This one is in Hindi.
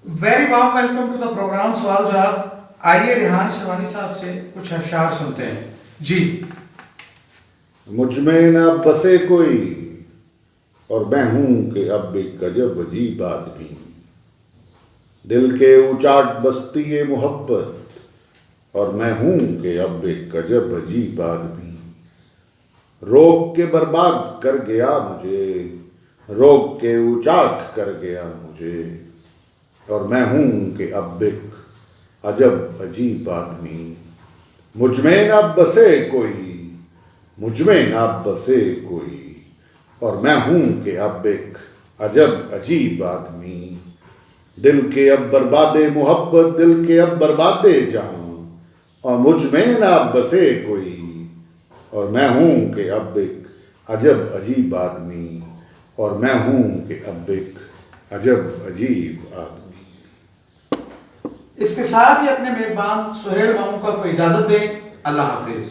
Very warm welcome to the program सवाल जवाब। आइए रेहान शिवानी साहब से कुछ अशआर सुनते हैं जी। मुझमें न बसे कोई और मैं हूं कि अब एक अजब अजीब आदमी। दिल के उचाट बसती है मोहब्बत और मैं हूं कि अब एक अजब अजीब आदमी। रोक के बर्बाद कर गया मुझे, रोक के उचाट कर गया मुझे, और मैं हूं कि अब एक अजब अजीब आदमी। मुझमें न बसे कोई, मुझमें न बसे कोई, और मैं हूं कि अब एक अजब अजीब आदमी। दिल के अब बर्बादे मोहब्बत, दिल के अब बर्बादे जान, और मुझमें न बसे कोई, और मैं हूं कि अब एक अजब अजीब आदमी, और मैं हूं कि अब एक अजब अजीब आदमी। इसके साथ ही अपने मेजबान सुहेल मामू को इजाजत दें। अल्लाह हाफिज।